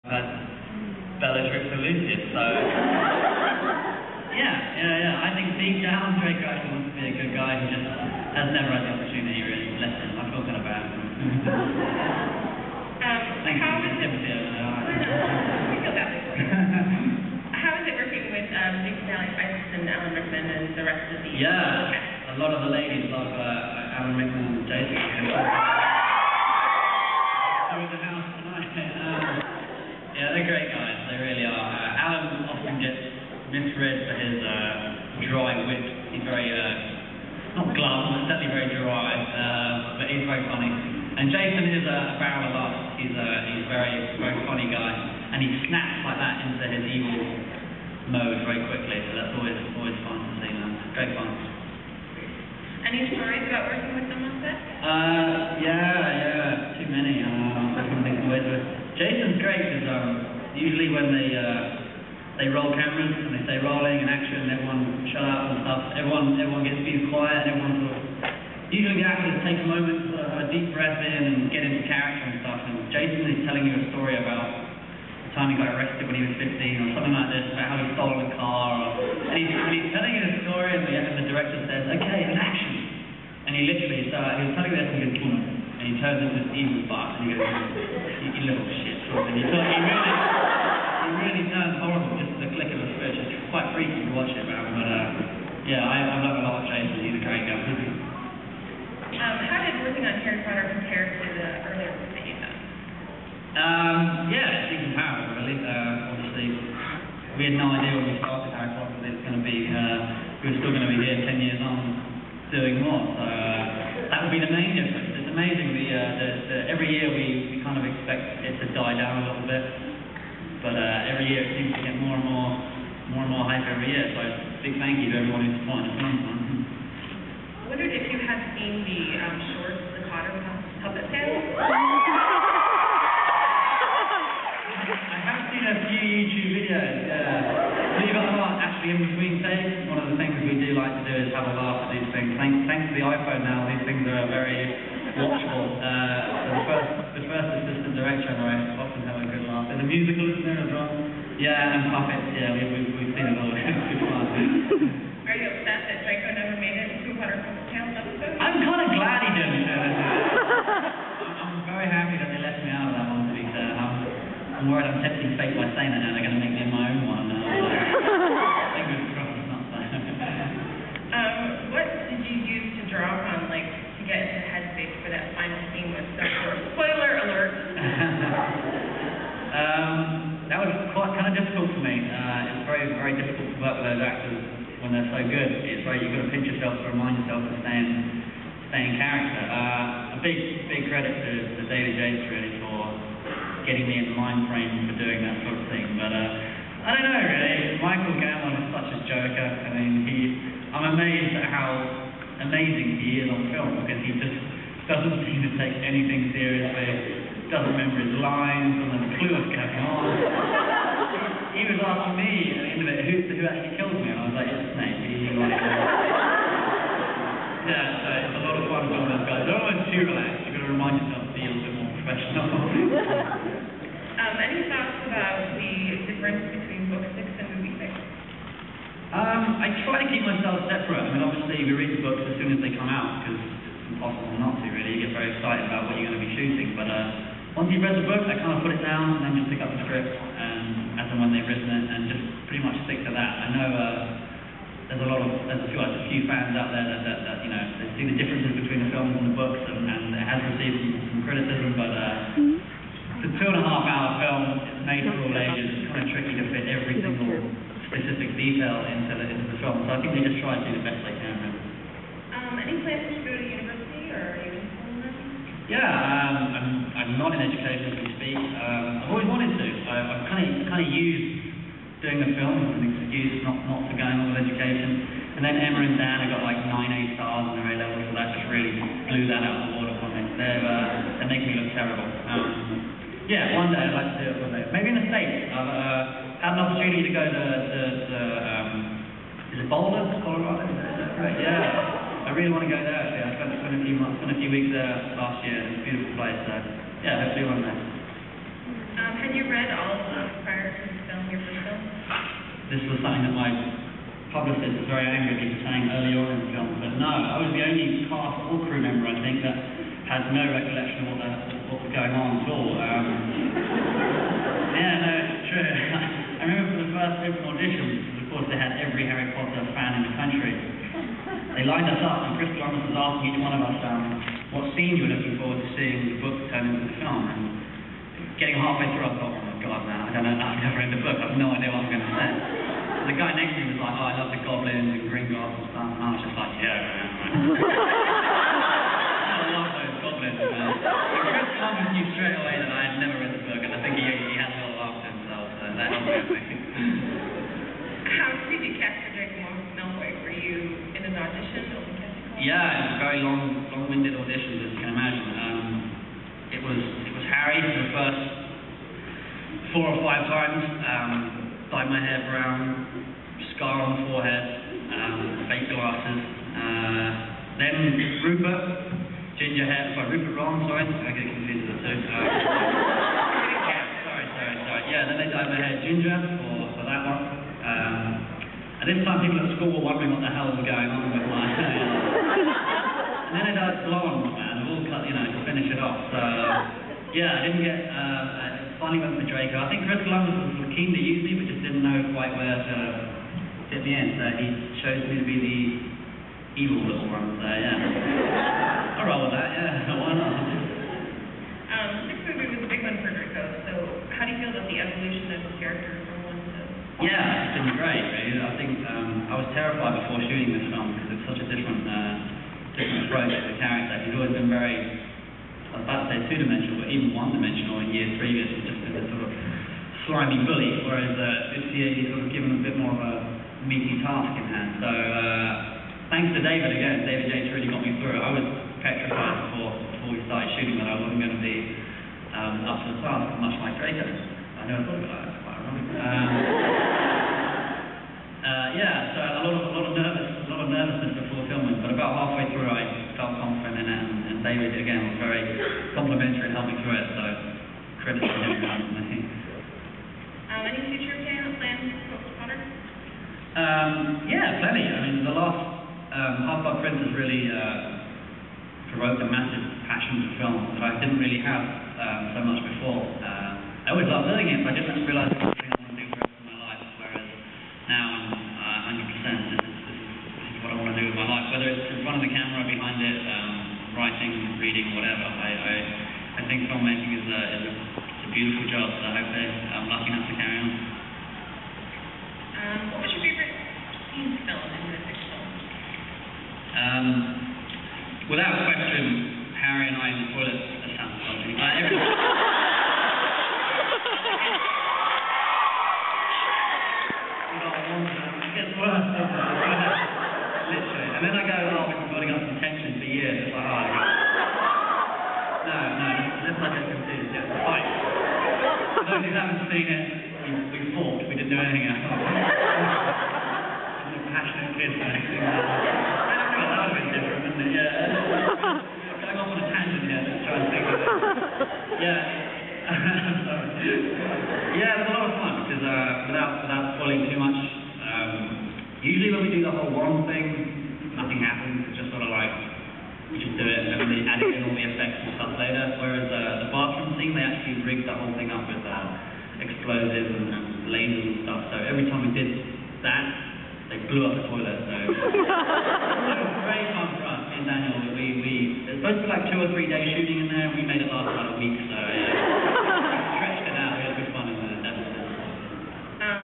Bellatrix and Lucius, so yeah. I think deep down Draco actually wants to be a good guy who just has never had the opportunity really. Listen, I feel kind of bad. Thank you for sympathy over there. I feel badly for you. How is it working with Jason Isis and Alan Rickman and the rest of the Yeah, a lot of the ladies love Alan Rickman and Jason. Through the house tonight. Yeah, they're great guys, they really are. Alan often gets misread for his dry wit. He's very, not glum, but certainly very dry, but he's very funny. And Jason is a barrel of laughs. He's very, very funny guy, and he snaps like that into his evil mode very quickly, so that's always fun to see, man. Great fun. Any stories about working with them on set? Yeah, too many. I can think of ways. Jason's great because usually when they roll cameras and they say rolling and action, everyone shut up and stuff. Everyone gets too quiet and everyone sort of. Usually the actors take a moment to have a deep breath in and get into character and stuff. And Jason is telling you a story about the time he got arrested when he was 15 or something like this, about how he stole a car. And he's telling you the story and the director says, "Okay, and action." And he literally started. He was telling me this and he goes, "Boom." And he turns into this evil bastard and he goes, "You little shit." And he really turns horrible just at the click of a switch. It's quite freaky to watch it, man. But yeah, I love a lot of Jason. He's a great guy. How did working on Harry Potter compare to the earlier work that you've done? Yeah, it's even comparable, really. Obviously, we had no idea when we started Harry Potter that it's going to be. We were still going to be here 10 years on doing more. So that would be the main difference. It's amazing. Every year we kind of expect it to die down a little bit, but every year it seems to get more and more hype every year. So big thank you to everyone who's supporting the film. I wondered if you have seen the shorts, the Potter puppet tales. I have seen a few YouTube videos. Believe it or not, actually in between takes, one of the things we do like to do is have a laugh at these things. Thanks to the iPhone now, these things are very watchable. The first assistant director and I often have a good laugh. There's a musical in there as well. Yeah, and puppets. Yeah, we've seen it all. It's good fun. Are you upset that Draco never made it to Potter Puppet Tales episode? I'm kind of glad he didn't. I'm very happy that they left me out of that one, to be fair. I'm worried I'm tempting fate by saying that now. They're going to make me in my own one. Fingers crossed it's not so. What did you use to draw upon, like, to get into the headspace for that final scene with Dumbledore? Spoiler alert! That was kind of difficult for me. It's very, very difficult to work with those actors when they're so good. It's like you've got to pinch yourself to remind yourself to stay in character. A big credit to David Yates really for getting me in the mind frame for doing that sort of thing. But I don't know really. Michael Gambon is such a joker. I mean, I'm amazed at how amazing he is on film because he just doesn't seem to take anything seriously. Doesn't remember his lines, doesn't have a clue what's going on. He was asking me at the end of it, who actually killed me? And I was like, it's Snape. Yeah, so it's a lot of fun with those guys. They're always too relaxed. You've got to remind yourself to be a little bit more professional. Any thoughts about the difference between book 6 and movie 6? I try to keep myself separate. I mean, obviously, we read the books as soon as they come out because it's impossible not to, really. You get very excited about what you're going to be shooting, but once you've read the book, I kind of put it down and then just pick up the script and as and when they've written it and just pretty much stick to that. I know there's a few fans out there that you know, they see the differences between the films and the books and it has received some criticism, but the 2.5-hour film is made for all ages. It's kind of tricky to fit every single specific detail into the film, so I think they just try to do the best they can. Any plans to go to university or are you in school now? Yeah, I'm not in education as we speak. I've always wanted to. I've kind of used doing the film as an excuse not to going on with education. And then Emma and Dan have got like 9 A stars in their A levels, so that just really blew that out of the water for me. They're making me look terrible. Yeah, one day I'd like to do it one day. Maybe in the States. I've had an opportunity to go to is it Boulder, Colorado? Is that right? Yeah. I really want to go there actually. I spent a few weeks there last year. It's a beautiful place. So yeah, hopefully one day. Had you read all of this was something that my publicist was very angry for saying early on in the film, but no, I was the only cast or crew member, I think, that had no recollection of what was going on at all. Yeah, no, it's true. I remember for the first open auditions, of course they had every Harry Potter fan in the country. They lined us up, and Chris Columbus was asking each one of us what scene you were looking forward to seeing the book turn into the film. And getting halfway through, I thought, oh my God, man, I don't know, I've never read the book, I have no idea what I'm going to say. And the guy next to me was like, oh, I love the goblins and Gringotts and stuff, and I was just like, yeah, man. I love those goblins, man. And Chris Columbus knew straight away that I had never read the book, and I think he had a little laugh to himself, so that helped me. How did you capture Draco Malfoy? Were you in an audition or casting call? Yeah, it was a very long-winded audition, as you can imagine. It was Harry for the first 4 or 5 times. Dyed my hair brown, scar on the forehead, fake glasses. Then Rupert, ginger hair. Rupert Ron, sorry, I get confused with the two. Sorry. Yeah, then they dyed my hair ginger for that one. And this time people at school were wondering what the hell was going on with my hair. And then they dyed blonde, man, all cut, to finish it off. So, yeah, I didn't get, finally went for Draco. I think Chris Columbus was keen to use me, but just didn't know quite where to fit me in. So he chose me to be the evil little one. So, yeah. I'll roll with that, yeah. Why not? This movie was a big one for Draco, so how do you feel about the evolution of his character from one to... Yeah, it's been great, really. I think I was terrified before shooting this film because it's such a different approach to the character. He's always been very, I was about to say two-dimensional, but even one-dimensional in years previous. He's just been a sort of slimy bully, whereas this year he's sort of given a bit more of a meaty task in hand. So thanks to David again, David Yates really got me through it. I was petrified before we started shooting that I wasn't going to be up to the task, much like Draco. I never thought about that. It's quite ironic. Yeah, so a lot of nervousness before filming, but about halfway through I felt confident in it, and David again was very complimentary and helped me through it, so credit to him rather than me. Any future plans for Potter? Yeah, plenty. I mean, the last Half-Blood Prince has really provoked a massive passion for film that I didn't really have so much before. I always loved doing it, but I didn't realise it was something I want to do for the rest of my life, whereas now I'm 100%, this is what I want to do with my life, whether it's in front of the camera, behind it, writing, reading, whatever. I think filmmaking is a beautiful job, so I hope I'm lucky enough to carry on. What was your favorite scene to film in the sixth film? Without question, Harry and I in the toilet, that sounds dodgy. It gets worse, doesn't it? Literally. And then I go, oh, we've been building up some tension for years. It's like, oh, no, let's not get confused. Yeah, it's a fight. For those who haven't seen it, we fought. We didn't do anything else. Some passionate kids, I think. That would have been different, wouldn't it? Yeah. Going off on a tangent here, let's try and think of it. Yeah. Sorry. Yeah, it was a lot of fun because without spoiling too much, usually when we do the whole wand thing, nothing happens. It's just sort of like we just do it and we add in all the effects and stuff later. Whereas the bathroom scene, they actually rigged the whole thing up with explosives and lasers and stuff. So every time we did that, they blew up the toilet. So it was very fun for us, me and Daniel. It was supposed to be like 2 or 3 days shooting in there. We made it last about a week. So